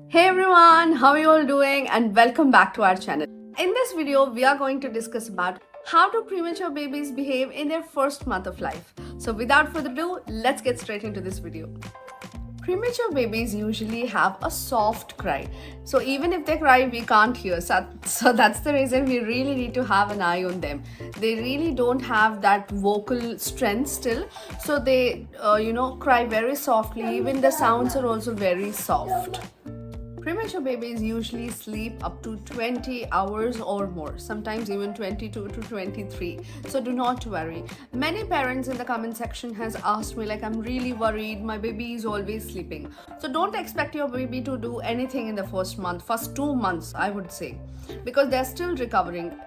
Hey everyone, how are you all doing? And welcome back to our channel. In this video, we are going to discuss about how do premature babies behave in their first month of life. So without further ado, let's get straight into this video. Premature babies usually have a soft cry. So even if they cry, we can't hear. So that's the reason we really need to have an eye on them. They really don't have that vocal strength still. So they, cry very softly. Even the sounds are also very soft. Premature babies usually sleep up to 20 hours or more, sometimes even 22 to 23. So do not worry. Many parents in the comment section has asked me like, I'm really worried, my baby is always sleeping. So don't expect your baby to do anything in the first 2 months, I would say, because they're still recovering.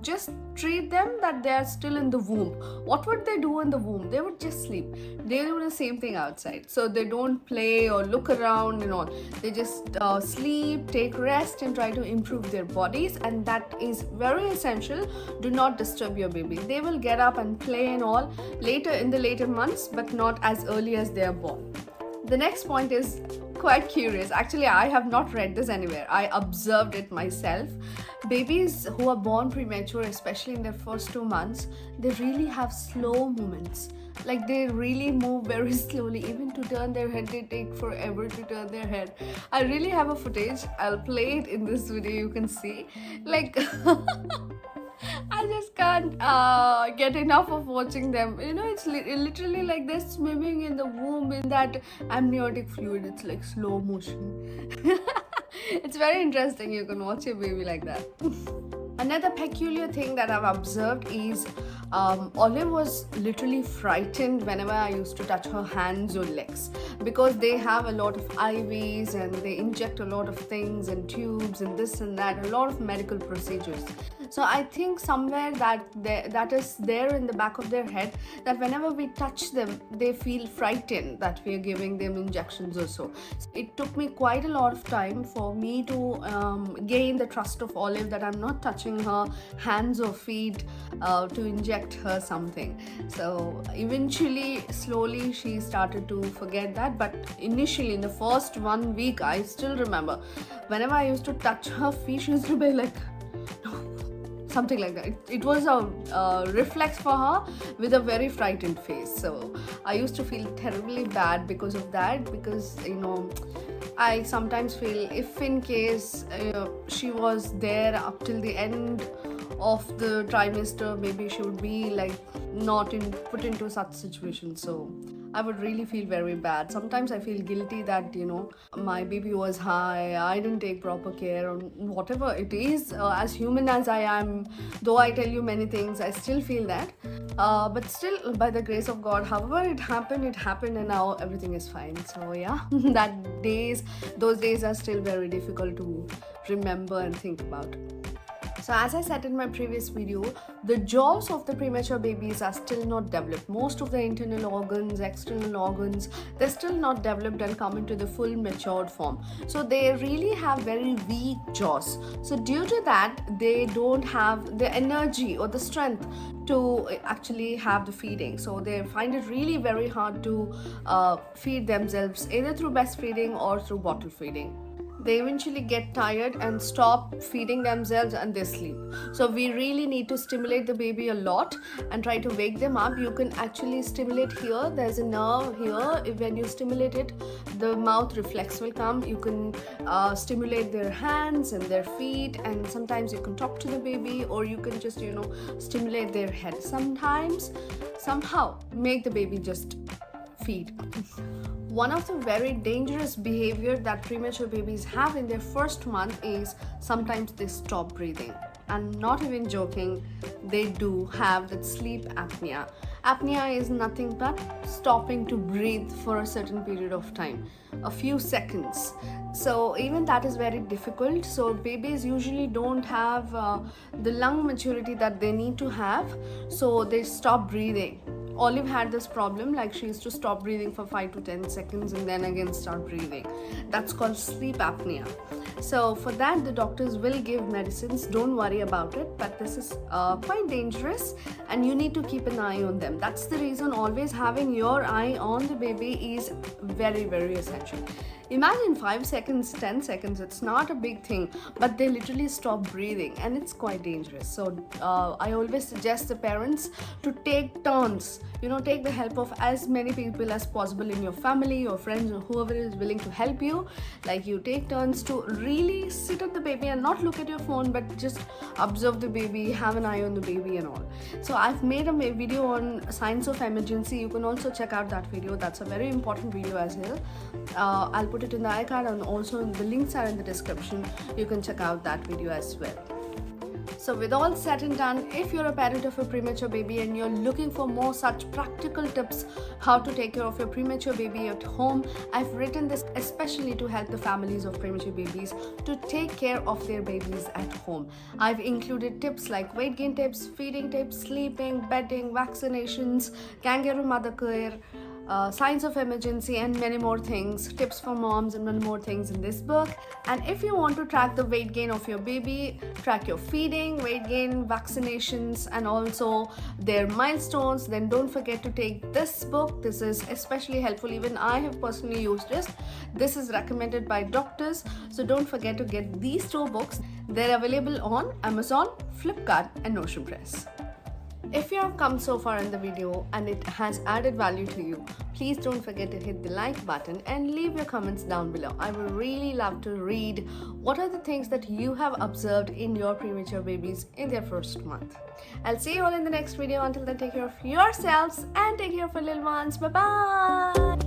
Just treat them that they're still in the womb. What would they do in the womb? They would just sleep. They do the same thing outside. So they don't play or look around and all. They just sleep, take rest, and try to improve their bodies, and that is very essential. Do not disturb your baby. They will get up and play and all later in the later months, but not as early as they are born. The next point is quite curious. Actually, I have not read this anywhere. I observed it myself. Babies who are born premature, especially in their first 2 months, they really have slow movements. Like they really move very slowly. Even to turn their head, they take forever to turn their head. I really have a footage. I'll play it in this video. You can see. Like I just can't get enough of watching them. It's literally like they're swimming in the womb in that amniotic fluid. It's like slow motion. It's very interesting. You can watch your baby like that. Another peculiar thing that I've observed is Olive was literally frightened whenever I used to touch her hands or legs, because they have a lot of IVs and they inject a lot of things and tubes and this and that, a lot of medical procedures. So I think somewhere that is there in the back of their head, that whenever we touch them, they feel frightened that we are giving them injections or so. It took me quite a lot of time for me to gain the trust of Olive that I'm not touching her hands or feet to inject her something. So eventually, slowly, she started to forget that. But initially, in the first 1 week, I still remember whenever I used to touch her feet, she used to be like, no, something like that. It was a reflex for her with a very frightened face. So I used to feel terribly bad because of that, because I sometimes feel if in case she was there up till the end of the trimester, maybe she would be like not put into such situations. So I would really feel very bad. Sometimes I feel guilty that my baby was high, I didn't take proper care, or whatever it is. As human as I am, though I tell you many things, I still feel that. But still, by the grace of God, however it happened, and now everything is fine. So yeah, those days are still very difficult to remember and think about. So as I said in my previous video, the jaws of the premature babies are still not developed. Most of the internal organs, external organs, they're still not developed and come into the full matured form. So they really have very weak jaws. So due to that, they don't have the energy or the strength to actually have the feeding. So they find it really very hard to feed themselves, either through breastfeeding or through bottle feeding. They eventually get tired and stop feeding themselves and they sleep. So we really need to stimulate the baby a lot and try to wake them up. You can actually stimulate here. There's a nerve here. When you stimulate it, the mouth reflex will come. You can stimulate their hands and their feet, and sometimes you can talk to the baby, or you can just stimulate their head. Sometimes somehow make the baby just feed. One of the very dangerous behavior that premature babies have in their first month is sometimes they stop breathing. I'm not even joking, they do have that sleep apnea. Apnea is nothing but stopping to breathe for a certain period of time, a few seconds. So even that is very difficult. So babies usually don't have the lung maturity that they need to have, so they stop breathing. Olive had this problem, like she used to stop breathing for 5 to 10 seconds and then again start breathing. That's called sleep apnea. So for that, the doctors will give medicines. Don't worry about it, but this is quite dangerous and you need to keep an eye on them. That's the reason always having your eye on the baby is very, very essential. Imagine 5 seconds, 10 seconds, it's not a big thing, but they literally stop breathing and it's quite dangerous. So I always suggest the parents to take turns, take the help of as many people as possible in your family, your friends, or whoever is willing to help you. Like you take turns to really sit at the baby and not look at your phone, but just observe the baby, have an eye on the baby and all. So I've made a video on signs of emergency. You can also check out that video. That's a very important video as well. I'll put it in the iCard, and also the links are in the description. You can check out that video as well. So with all said and done, if you're a parent of a premature baby and you're looking for more such practical tips how to take care of your premature baby at home, I've written this especially to help the families of premature babies to take care of their babies at home. I've included tips like weight gain tips, feeding tips, sleeping, bedding, vaccinations, kangaroo mother care, signs of emergency, and many more things, tips for moms and many more things in this book. And if you want to track the weight gain of your baby, track your feeding, weight gain, vaccinations, and also their milestones, then don't forget to take this book. This is especially helpful. Even I have personally used this. This is recommended by doctors, so don't forget to get these 2 books. They're available on Amazon, Flipkart, and Notion Press. If you have come so far in the video and it has added value to you, please don't forget to hit the like button and leave your comments down below. I would really love to read what are the things that you have observed in your premature babies in their first month. I'll see you all in the next video. Until then, take care of yourselves and take care of your little ones. Bye-bye.